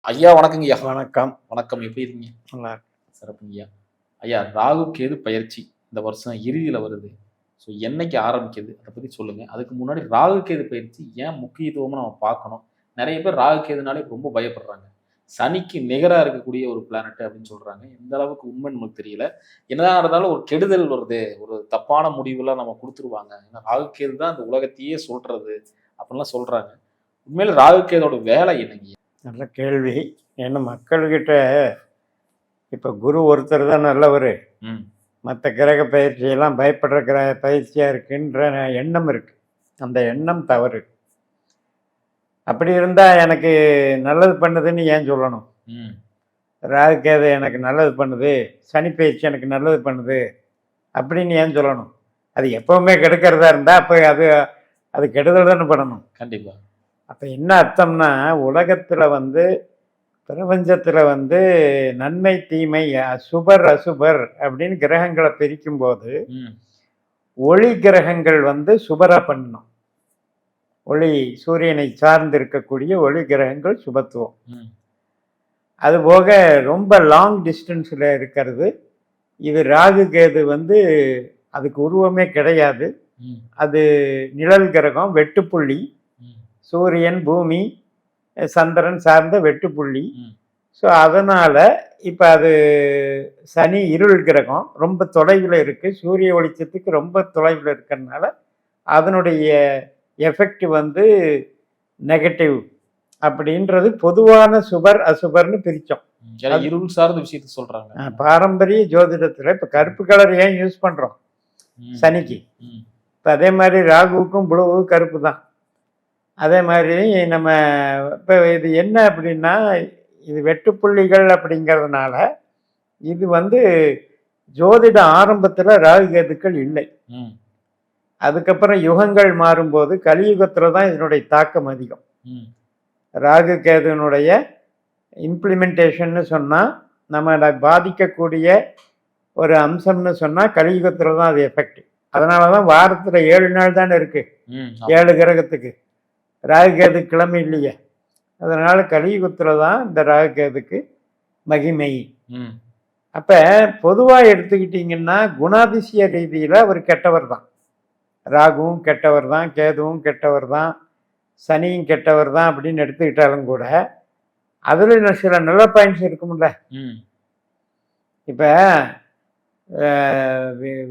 ஐயா வணக்கங்க ஐயா. வணக்கம். வணக்கம். எப்படி இருக்கீங்க? நல்லா சிறப்புங்கய்யா. ஐயா ராகு கேது பயிற்சி இந்த வருஷம் இறுதியில வருது. ஸோ என்னைக்கு ஆரம்பிக்குது? அத பத்தி சொல்லுங்க. அதுக்கு முன்னாடி ராகு கேது பயிற்சி ஏன் முக்கியத்துவமா நம்ம பார்க்கணும்? நெறைய பேர் ராகு கேதுனாலே ரொம்ப பயப்படுறாங்க. சனிக்கு நிகரா இருக்கக்கூடிய ஒரு பிளானட் அப்படின்னு சொல்றாங்க. எந்த அளவுக்கு உண்மைன்னு நமக்கு தெரியல. என்னதான் இருந்தாலும் ஒரு கெடுதல் வருது. ஒரு தப்பான முடிவுலாம் நம்ம குடுத்துருவாங்க. ஏன்னா ராகு கேது தான் இந்த உலகத்தையே சொல்றது அப்படின்லாம் சொல்றாங்க. உண்மையில ராகு கேதோட வேலை என்னங்கய்யா? நல்ல கேள்வி. ஏன்னா மக்கள்கிட்ட இப்போ குரு ஒருத்தர் தான் நல்லவர். ம். மற்ற கிரக பயிற்சியெல்லாம் பயப்படுற பயிற்சியாக இருக்குன்ற எண்ணம் இருக்கு. அந்த எண்ணம் தவறு. அப்படி இருந்தால் எனக்கு நல்லது பண்ணுதுன்னு ஏன் சொல்லணும்? ம். ராகு கேது எனக்கு நல்லது பண்ணுது, சனி பயிற்சி எனக்கு நல்லது பண்ணுது அப்படின்னு ஏன் சொல்லணும்? அது எப்பவுமே கெடுக்கிறதா இருந்தால் அப்போ அது அது கெடுதல் தானே பண்ணணும். கண்டிப்பா. அப்போ என்ன அர்த்தம்னா, உலகத்தில் பிரபஞ்சத்தில் நன்மை தீமை சுபர் அசுபர் அப்படின்னு கிரகங்களை பிரிக்கும்போது ம். ஒளி கிரகங்கள் சுபரா பண்ணணும். ஒளி சூரியனை சார்ந்து இருக்கக்கூடிய ஒளி கிரகங்கள் சுபத்துவம். ம். அதுபோக ரொம்ப லாங் டிஸ்டன்ஸில் இருக்கிறது இது ராகு கேது அதுக்கு உருவமே கிடையாது. ம். அது நிழல் கிரகம், வெட்டுப்புள்ளி. ம். சூரியன், பூமி, சந்திரன் சார்ந்த வெட்டுப்புள்ளி. ம். ஸோ அதனால் இப்போ அது சனி இருள் கிரகம், ரொம்ப தொலைவில் இருக்குது. சூரிய வெளிச்சத்துக்கு ரொம்ப தொலைவில் இருக்கிறதுனால அதனுடைய எஃபெக்ட் நெகட்டிவ் அப்படின்றது பொதுவான சுபர் அசுபர்னு பிரித்தோம். ஏன்னா இருள் சார்ந்த விஷயத்த சொல்றாங்க. பாரம்பரிய ஜோதிடத்தில் இப்போ கருப்பு கலர் ஏன் யூஸ் பண்ணுறோம் சனிக்கு? ம். இப்போ அதே மாதிரி ராகுவுக்கும் ப்ளூவு கருப்பு தான். அதே மாதிரி நம்ம இப்போ இது என்ன அப்படின்னா, இது வெட்டுப்புள்ளிகள் அப்படிங்கிறதுனால இது ஜோதிட ஆரம்பத்தில் ராகு கேதுக்கள் இல்லை. ம். அதுக்கப்புறம் யுகங்கள் மாறும்போது கலியுகத்தில் தான் இதனுடைய தாக்கம் அதிகம். ம். ராகு கேதுனுடைய இம்ப்ளிமெண்டேஷன்னு சொன்னால் நம்மளை பாதிக்கக்கூடிய ஒரு அம்சம்னு சொன்னால் கலியுகத்தில் தான் அது எஃபெக்ட். அதனால தான் வாரத்தில் 7 நாள் தானே இருக்குது. ம். 7 கிரகத்துக்கு. ராகுகேது கிழமை இல்லையே. அதனால் கலியுகத்தில் தான் இந்த ராகுகேதுக்கு மகிமை. ம். அப்போ பொதுவாக எடுத்துக்கிட்டிங்கன்னா குணாதிசய ரீதியில் அவர் கெட்டவர் தான். ராகுவும் கெட்டவர் தான், கேதுவும் கெட்டவர் தான், சனியும் கெட்டவர் தான் அப்படின்னு எடுத்துக்கிட்டாலும் கூட அதில் சில நல்ல பாயிண்ட்ஸ் இருக்கும்ல. ம். இப்போ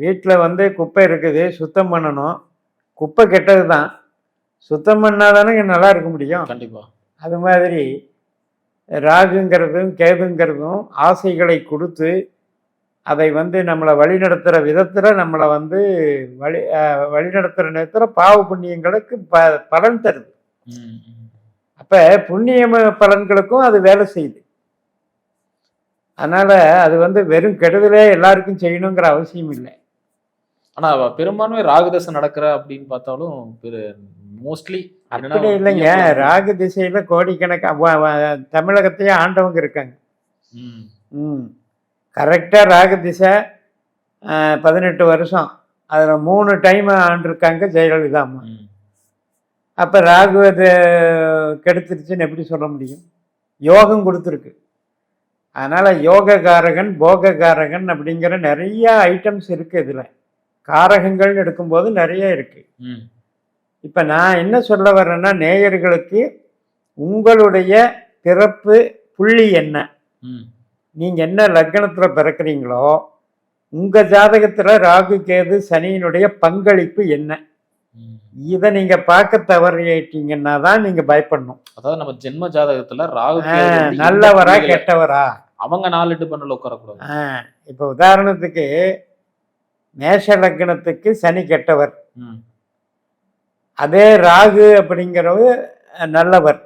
வீட்டில் குப்பை இருக்குது, சுத்தம் பண்ணணும். குப்பை கெட்டது தான், சுத்தம் பண்ணாதானே நல்லா இருக்க முடியும். கண்டிப்பா. அது மாதிரி ராகுங்கிறதும் கேதுங்கிறதும் ஆசைகளை கொடுத்து அதை நம்மளை வழிநடத்துகிற விதத்தில் நம்மளை வழிநடத்துகிற நேரத்தில் பாவ புண்ணியங்களுக்கு பலன் தருது. அப்போ புண்ணிய பலன்களுக்கும் அது வேலை செய்யுது. அதனால் அது வெறும் கெடுதலே எல்லாருக்கும் செய்யணுங்கிற அவசியம் இல்லை. ஆனால் பெரும்பான்மை ராகுதசை நடக்கிற அப்படின்னு பார்த்தாலும் மோஸ்ட்லி அப்படி இல்லைங்க. ராகு திசையில் கோடிக்கணக்காக தமிழகத்தையே ஆண்டவங்க இருக்காங்க. கரெக்டாக ராகு திசை 18 வருஷம், அதில் 3 டைம் ஆண்டிருக்காங்க ஜெயலலிதா அம்மா. அப்போ ராகு அது கெடுத்துருச்சுன்னு எப்படி சொல்ல முடியும்? யோகம் கொடுத்துருக்கு. அதனால் யோககாரகன், போககாரகன் அப்படிங்கிற நிறைய ஐட்டம்ஸ் இருக்குது. இதில் காரகங்கள் எடுக்கும்போது நிறைய இருக்குது. இப்போ நான் என்ன சொல்ல வர்றேன்னா, நேயர்களுக்கு உங்களுடைய பிறப்பு புள்ளி என்ன, நீங்கள் என்ன லக்னத்தில் பிறக்கிறீங்களோ உங்கள் ஜாதகத்தில் ராகு கேது சனியினுடைய பங்களிப்பு என்ன, இதை நீங்கள் பார்க்க தவறிட்டீங்கன்னா தான் நீங்கள் பயப்படணும். அதாவது நம்ம ஜென்ம ஜாதகத்தில் ராகு நல்லவரா கெட்டவரா அவங்க 4 பண்ணல உட்காரக்கூடாது. இப்போ உதாரணத்துக்கு மேஷ லக்னத்துக்கு சனி கெட்டவர், அதே ராகு அப்படிங்கிறவர் நல்லவர்.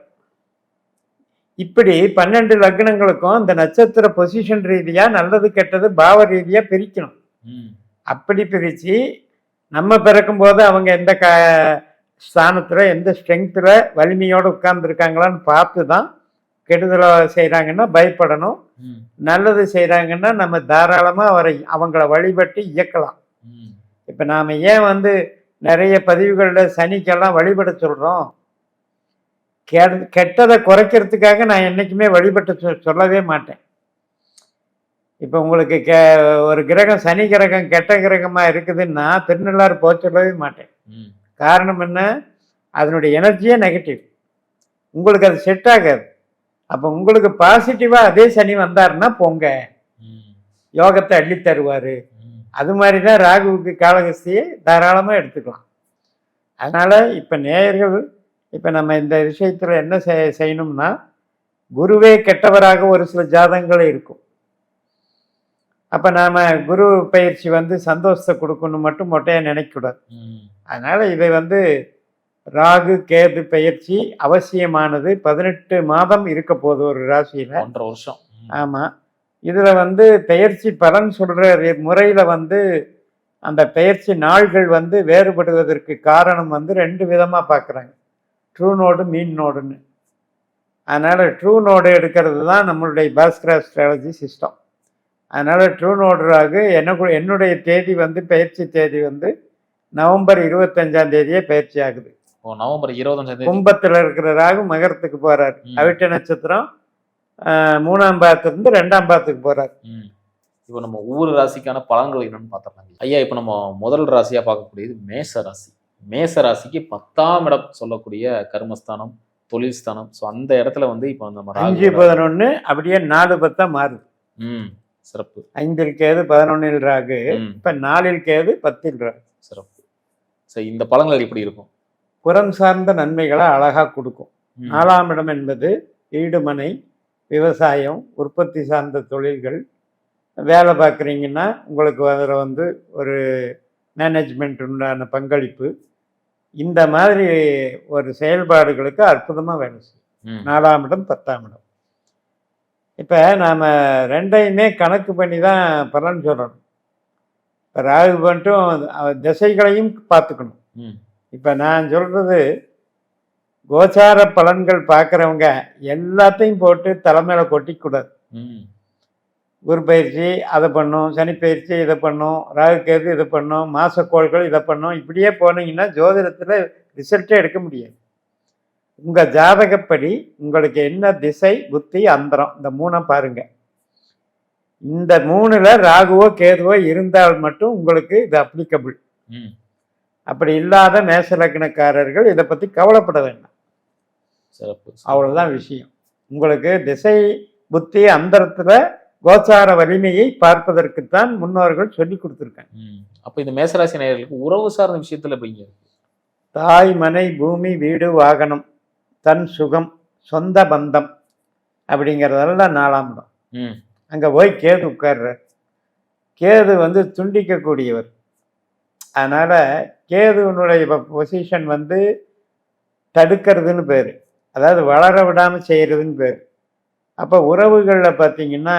இப்படி 12 லக்னங்களுக்கும் அந்த நட்சத்திர பொசிஷன் ரீதியாக நல்லது கெட்டது பாவ ரீதியாக பிரிக்கணும். அப்படி பிரித்து நம்ம பிறக்கும்போது அவங்க எந்த ஸ்தானத்தில் எந்த ஸ்ட்ரென்த்தில் வலிமையோடு உட்கார்ந்துருக்காங்களான்னு பார்த்து தான் கெடுதலை செய்கிறாங்கன்னா பயப்படணும். நல்லது செய்கிறாங்கன்னா நம்ம தாராளமாக அவங்கள வழிபட்டு இயக்கலாம். இப்போ நாம் ஏன் நிறைய பதிவுகளில் சனிக்கெல்லாம் வழிபட சொல்கிறோம்? கெட்டதை குறைக்கிறதுக்காக நான் என்றைக்குமே வழிபட்டு சொல்லவே மாட்டேன். இப்போ உங்களுக்கு ஒரு கிரகம் சனி கிரகம் கெட்ட கிரகமாக இருக்குதுன்னா திருநள்ளாறு போக சொல்லவே மாட்டேன். காரணம் என்ன? அதனுடைய எனர்ஜியே நெகட்டிவ், உங்களுக்கு அது செட் ஆகாது. அப்போ உங்களுக்கு பாசிட்டிவாக அதே சனி வந்தாருன்னா போங்க, யோகத்தை அள்ளி தருவார். அது மாதிரி தான் ராகுவுக்கு காலகஸ்தியை தாராளமாக எடுத்துக்கலாம். அதனால் இப்போ நேயர்கள், இப்போ நம்ம இந்த விஷயத்தில் என்ன செய்யணும்னா, குருவே கெட்டவராக ஒரு சில ஜாதகங்கள் இருக்கும். அப்போ நாம் குரு பயிற்சி வந்து சந்தோஷத்தை கொடுக்கணும் மட்டும் மொட்டையாக நினைக்கக்கூடாது. அதனால் இதை வந்து ராகு கேது பயிற்சி அவசியமானது. 18 மாதம் இருக்க போகுது ஒரு ராசியில், 1.5 வருஷம். ஆமாம். இதில் வந்து பெயர்ச்சி பலன் சொல்கிற முறையில் வந்து அந்த பெயர்ச்சி நாள்கள் வந்து வேறுபடுவதற்கு காரணம் வந்து 2 விதமாக பார்க்குறாங்க, ட்ரூ நோடு மீன் நோடுன்னு. அதனால் ட்ரூ நோடு எடுக்கிறது தான் நம்மளுடைய பாஸ்கர் அஸ்ட்ராலஜி சிஸ்டம். அதனால் ட்ரூ நோடு ராகு என்னுடைய தேதி வந்து பெயர்ச்சி தேதி வந்து நவம்பர் 25ஆம் தேதியே பயிற்சி ஆகுது. நவம்பர் 25 கும்பத்தில் இருக்கிற ராகு மகரத்துக்கு போகிறார். அவிட்ட நட்சத்திரம் 3ஆம் பாதத்திலிருந்து 2ஆம் பாதத்துக்கு போகிறார். இப்போ நம்ம ஒவ்வொரு ராசிக்கான பலன்கள் என்னன்னு பார்த்துடலாம் ஐயா. இப்போ நம்ம முதல் ராசியாக பார்க்கக்கூடியது மேச ராசி. மேச ராசிக்கு 10ஆம் இடம் சொல்லக்கூடிய கர்மஸ்தானம், தொழில் ஸ்தானம். ஸோ அந்த இடத்துல வந்து இப்போ நம்ம 5-11 அப்படியே 4-10 மாறுது. சிறப்பு. 5இல் கேது 11இல் ராகு, இப்போ 4இல் கேது 10இல் ராகு. சிறப்பு. சரி, இந்த பலன்கள் எப்படி இருக்கும்? புறம் சார்ந்த நன்மைகளை அழகாக கொடுக்கும். 4ஆம் இடம் என்பது வீடு மனை, விவசாயம், உற்பத்தி சார்ந்த தொழில்கள். வேலை பார்க்குறீங்கன்னா உங்களுக்கு அதில் வந்து ஒரு மேனேஜ்மெண்ட் உண்டான பங்களிப்பு, இந்த மாதிரி ஒரு செயல்பாடுகளுக்கு அற்புதமாக வேலை செய்யும் 4ஆம் இடம் 10ஆம் இடம். இப்போ நாம் 2ஐயுமே கணக்கு பண்ணி தான் பலன் சொல்லணும். இப்போ ராகு மட்டும் திசைகளையும் பார்த்துக்கணும். இப்போ நான் சொல்கிறது, கோச்சார பலன்கள் பார்க்குறவங்க எல்லாத்தையும் போட்டு தலைமையில் கொட்டிக்கூடாது. குரு பயிற்சி அதை பண்ணும், சனி பயிற்சி இதை பண்ணும், ராகு கேது இதை பண்ணும், மாசக்கோள்கள் இதை பண்ணும், இப்படியே போனீங்கன்னா ஜோதிடத்தில் ரிசல்ட்டே எடுக்க முடியாது. உங்கள் ஜாதகப்படி உங்களுக்கு என்ன திசை, புத்தி, அந்தரம், இந்த 3 பாருங்க. இந்த 3ல் ராகுவோ கேதுவோ இருந்தால் மட்டும் உங்களுக்கு இது அப்ளிகபிள். அப்படி இல்லாத மேச லக்னக்காரர்கள் இதை பற்றி கவலைப்பட வேண்டாம். சிறப்பு. அவ்வளோதான் விஷயம். உங்களுக்கு திசை புத்தி அந்தரத்தில் கோச்சார வலிமையை பார்ப்பதற்குத்தான் முன்னோர்கள் சொல்லி கொடுத்துருக்காங்க. அப்போ இந்த மேசராசி நேயர்களுக்கு உறவு சார்ந்த விஷயத்தில் எப்படிங்க? தாய், மனை, பூமி, வீடு, வாகனம், தன் சுகம், சொந்த பந்தம் அப்படிங்கிறதெல்லாம் 4ஆம் இடம். அங்கே போய் கேது உட்கார்றார். கேது வந்து துண்டிக்கக்கூடியவர். அதனால் கேதுவனுடைய பொசிஷன் வந்து தடுக்கிறதுன்னு பேர், அதாவது வளர விடாமல் செய்கிறதுன்னு பேர். அப்போ உறவுகளில் பார்த்தீங்கன்னா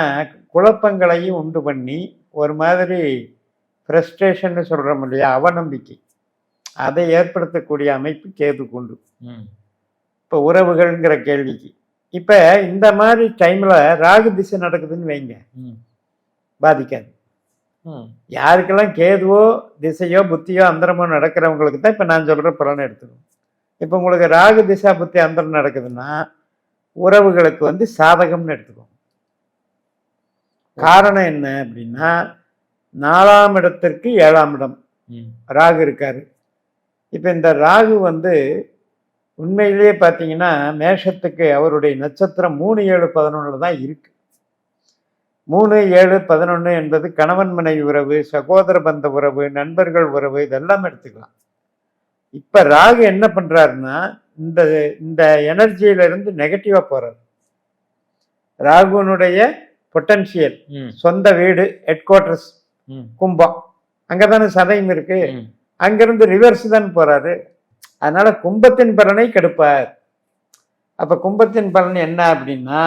குழப்பங்களையும் உண்டு பண்ணி ஒரு மாதிரி ஃப்ரஸ்ட்ரேஷன்னு சொல்கிறோம் இல்லையா, அவநம்பிக்கை, அதை ஏற்படுத்தக்கூடிய அமைப்பு கேதுக்கு உண்டு. இப்போ உறவுகள்ங்கிற கேள்விக்கு இப்போ இந்த மாதிரி டைமில் ராகு திசை நடக்குதுன்னு வைங்க, பாதிக்காது. யாருக்கெல்லாம் கேதுவோ திசையோ புத்தியோ அந்தரமோ நடக்கிறவங்களுக்கு தான் இப்போ நான் சொல்கிற பலனை எடுத்துக்கணும். இப்போ உங்களுக்கு ராகு திசா புத்தி அந்தரம் நடக்குதுன்னா உறவுகளுக்கு வந்து சாதகம்னு எடுத்துக்கோங்க. காரணம் என்ன அப்படின்னா 4ஆம் இடத்திற்கு 7ஆம் இடம் ராகு இருக்காரு. இப்போ இந்த ராகு வந்து உண்மையிலேயே பார்த்தீங்கன்னா மேஷத்துக்கு அவருடைய நட்சத்திரம் 3, 7, 11 தான் இருக்கு. 3, 7, 11 என்பது கணவன் மனைவி உறவு, சகோதர பந்த உறவு, நண்பர்கள் உறவு, இதெல்லாம் எடுத்துக்கலாம். இப்போ ராகு என்ன பண்ணுறாருன்னா இந்த இந்த எனர்ஜியிலிருந்து நெகட்டிவாக போகிறார். ராகுனுடைய பொட்டன்ஷியல் சொந்த வீடு, ஹெட் குவார்டர்ஸ் கும்பம், அங்கே தானே சதயம் இருக்கு, அங்கிருந்து ரிவர்ஸ் தான் போகிறாரு. அதனால கும்பத்தின் பலனை கெடுப்பார். அப்போ கும்பத்தின் பலன் என்ன அப்படின்னா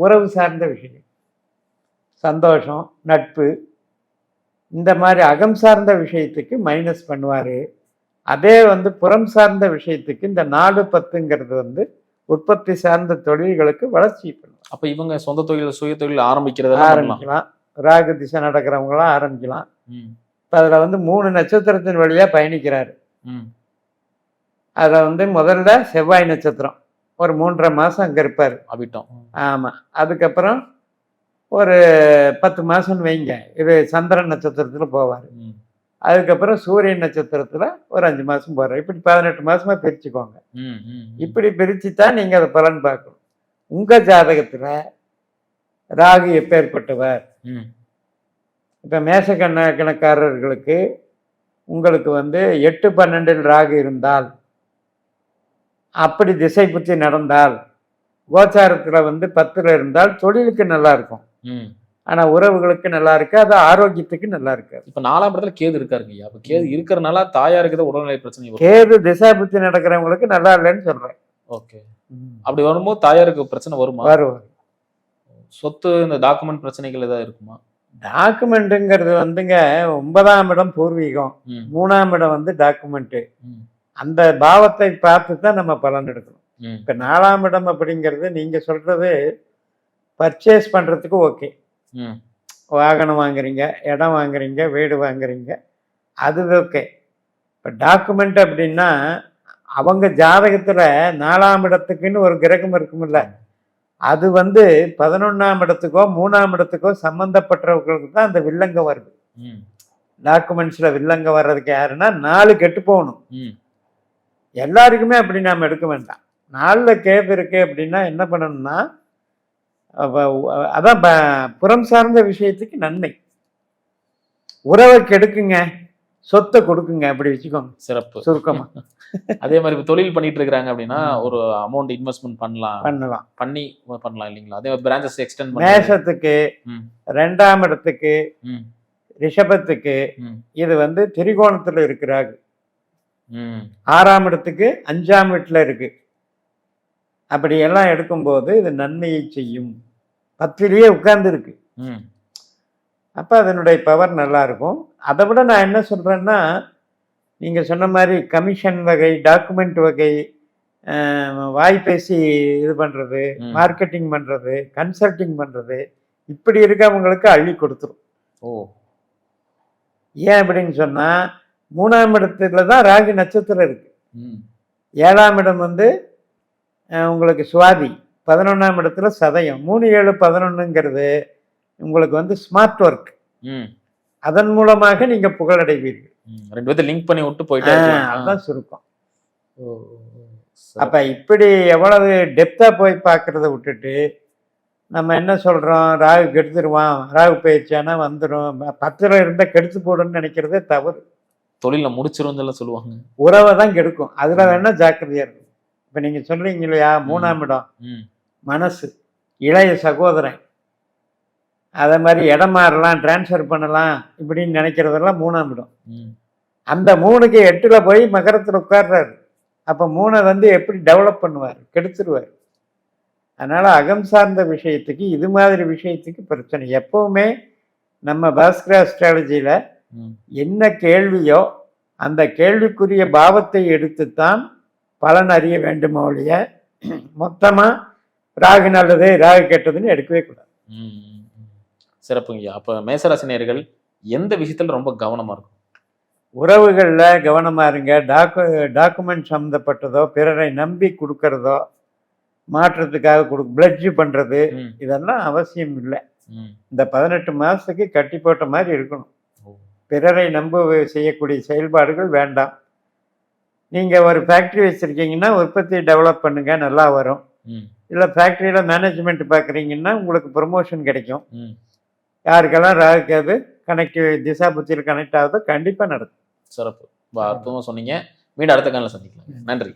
உறவு சார்ந்த விஷயம், சந்தோஷம், நட்பு, இந்த மாதிரி அகம் சார்ந்த விஷயத்துக்கு மைனஸ் பண்ணுவார். அதே வந்து புறம் சார்ந்த விஷயத்துக்கு இந்த 4, 10ங்கிறது வந்து உற்பத்தி சார்ந்த தொழில்களுக்கு வளர்ச்சி பண்ணும். அப்போ இவங்க சொந்த தொழில், சுய தொழில் ஆரம்பிக்கலாம். ராகு திசை நடக்கிறவங்களாம் ஆரம்பிக்கலாம். இப்போ அதில் வந்து 3 நட்சத்திரத்தின் வழியாக பயணிக்கிறாரு. அதில் வந்து முதல்ல செவ்வாய் நட்சத்திரம், ஒரு 3.5 மாதம் அங்கே இருப்பார். அவிட்டம். ஆமாம். அதுக்கப்புறம் ஒரு 10 மாதம்னு வைங்க, இது சந்திரன் நட்சத்திரத்தில் போவார். ம். அதுக்கப்புறம் சூரியன் நட்சத்திரத்தில் ஒரு 5 மாதம் போகிறார். இப்படி 18 மாதமாக பிரிச்சுக்கோங்க. ம். ம். இப்படி பிரித்து தான் நீங்கள் அதை பலன் பார்க்கணும். உங்கள் ஜாதகத்தில் ராகு எப்பேற்பட்டவர்? ம். இப்போ கணக்காரர்களுக்கு உங்களுக்கு 8-12 ராகு இருந்தால், அப்படி திசை புத்தி நடந்தால், கோச்சாரத்தில் 10ல் இருந்தால் தொழிலுக்கு நல்லா இருக்கும். ம். ஆனால் உறவுகளுக்கு நல்லா இருக்கு, அது ஆரோக்கியத்துக்கு நல்லா இருக்காது. இப்ப 4ஆம் இடத்துல கேது இருக்காருங்க ஐயா. அப்ப கேது இருக்கிறனால தாயாருக்கு தான் உடல்நிலை பிரச்சனை வரும். கேது திசை புத்தி நடக்கிறவங்களுக்கு நல்லா இல்லைன்னு சொல்றேன். ஓகே. அப்படி வரும்போது தாயாருக்கு பிரச்சனை வருமா? வரும். சொத்து இந்த டாக்குமெண்ட் பிரச்சனைகள் ஏதாவது இருக்குமா? டாக்குமெண்ட்டுங்கிறது 9ஆம் இடம் பூர்வீகம், ம். 3ஆம் இடம் டாக்குமெண்ட்டு. ம். அந்த பாவத்தை பார்த்து தான் நம்ம பலன் எடுக்கணும். ம். இப்போ 4ஆம் இடம் அப்படிங்கிறது நீங்க சொல்றது பர்ச்சேஸ் பண்றதுக்கு ஓகே. ம். வாகனம் வாங்குறீங்க, இடம் வாங்குறீங்க, வீடு வாங்குறீங்க, அது ஓகே. இப்போ டாக்குமெண்ட் அப்படின்னா அவங்க ஜாதகத்துல 4ஆம் இடத்துக்குன்னு ஒரு கிரகம் இருக்குமில்ல, அது 11ஆம் இடத்துக்கோ 3ஆம் இடத்துக்கோ சம்பந்தப்பட்டவர்களுக்கு தான் அந்த வில்லங்க வருது. ம். டாக்குமெண்ட்ஸ்ல வில்லங்க வர்றதுக்கு யாருன்னா 4 கெட்டு போகணும். ம். எல்லாருக்குமே அப்படி நாம் எடுக்க வேண்டாம். 4ல் கேது இருக்கு அப்படின்னா என்ன பண்ணணும்னா, அதான் புறம் சார்ந்த விஷயத்துக்கு நன்மை. உறவை கெடுக்குங்க, சொத்தை கொடுக்குங்க, அப்படி வச்சுக்கோங்க சிறப்பு. சுருக்கமா. அதே மாதிரி இப்ப தொழில் பண்ணிட்டு இருக்காங்க அப்படின்னா ஒரு அமௌண்ட் இன்வெஸ்ட்மெண்ட் பண்ணலாம் பண்ணலாம் இல்லைங்களா? அதே பிரான்சஸ் எக்ஸ்டெண்ட் பண்ணலாம். மேஷத்துக்கு, 2ஆம் இடத்துக்கு, ம். ரிஷபத்துக்கு ம். இது திரிகோணத்துல இருக்கிறாங்க. ம். 6ஆம் இடத்துக்கு 5ஆம் வீட்டுல இருக்கு. அப்படி எல்லாம் எடுக்கும்போது இது நன்மையை செய்யும். 10லேயே உட்கார்ந்து இருக்கு. ம். அப்ப அதனுடைய பவர் நல்லா இருக்கும். அதை விட நான் என்ன சொல்றேன்னா, நீங்க சொன்ன மாதிரி கமிஷன் வகை, டாக்குமெண்ட் வகை, வாய்ப்பேசி இது பண்றது, ம். மார்க்கெட்டிங் பண்றது, கன்சல்டிங் பண்றது, இப்படி இருக்கவங்களுக்கு அள்ளி கொடுத்துரும். ஓ. ஏன் அப்படின்னு சொன்னா, 3ஆம் இடத்துல தான் ராகு நட்சத்திரம் இருக்கு. ம். 7ஆம் இடம் உங்களுக்கு சுவாதி, 11ஆம் இடத்துல சதயம். 3, 7, 11ங்கிறது உங்களுக்கு ஸ்மார்ட் ஒர்க். ம். அதன் மூலமாக நீங்க புகழடைவீர்கள். ரெண்டு பேர்த்த லிங்க் பண்ணி விட்டு போயிட்டே அதுதான் சுருக்கம். ஓ. அப்ப இப்படி எவ்வளவு டெப்தா போய் பார்க்கறத விட்டுட்டு நம்ம என்ன சொல்றோம், ராகு கெடுத்துருவான், ராகு பயிற்சியானா வந்துடும், 10ல் இருந்தா கெடுத்து போடுன்னு நினைக்கிறதே தவறு. தொழில முடிச்சிரும் சொல்லுவாங்க. உறவை தான் கெடுக்கும். அதுல வேணா ஜாக்கிரதையா இருக்கும். இப்ப நீங்க சொல்றீங்க இல்லையா, 3ஆம் இடம் மனசு, இளைய சகோதரன், அதே மாதிரி இடம் மாறலாம், டிரான்ஸ்ஃபர் பண்ணலாம் இப்படின்னு நினைக்கிறதெல்லாம் 3ஆம் இடம். அந்த 3க்கு 8ல் போய் மகரத்தில் உட்கார்றாரு. அப்போ 3 எப்படி டெவலப் பண்ணுவார், கெடுத்துருவார். அதனால அகம் சார்ந்த விஷயத்துக்கு, இது மாதிரி விஷயத்துக்கு பிரச்சனை. எப்பவுமே நம்ம பாஸ்கர் அஸ்ட்ராலஜியில என்ன கேள்வியோ அந்த கேள்விக்குரிய பாவத்தை எடுத்துத்தான் பலன் அறிய வேண்டுமோ ஒழிய மொத்தமா ராகு நல்லது ராகு கெட்டதுன்னு எடுக்கவே கூடாது. சிறப்புங்கய்யா. அப்ப மேசராசினியர்கள் எந்த விஷயத்துல ரொம்ப கவனமா இருக்கும்? உறவுகள்ல கவனமா இருங்க. டாக்குமெண்ட் சம்மந்தப்பட்டதோ, பிறரை நம்பி கொடுக்கறதோ, மாற்றத்துக்காக பிளட்ஜ் பண்றது, இதெல்லாம் அவசியம் இல்லை. இந்த 18 மாசத்துக்கு கட்டி போட்ட மாதிரி இருக்கணும். பிறரை நம்ப செய்யக்கூடிய செயல்பாடுகள் வேண்டாம். நீங்க ஒரு ஃபேக்டரி வச்சிருக்கீங்கன்னா உற்பத்தி டெவலப் பண்ணுங்க, நல்லா வரும். இல்லை ஃபேக்டரியில மேனேஜ்மெண்ட் பார்க்குறீங்கன்னா உங்களுக்கு ப்ரொமோஷன் கிடைக்கும். யாருக்கெல்லாம் ராகுக்கு கனெக்டிவ் திசா புத்தியில் கனெக்ட் ஆகுதோ கண்டிப்பாக நடக்கும். சிறப்பு, அற்புதமாக சொன்னீங்க. மீண்டும் அடுத்த காலையில் சந்திக்கலாம். நன்றி.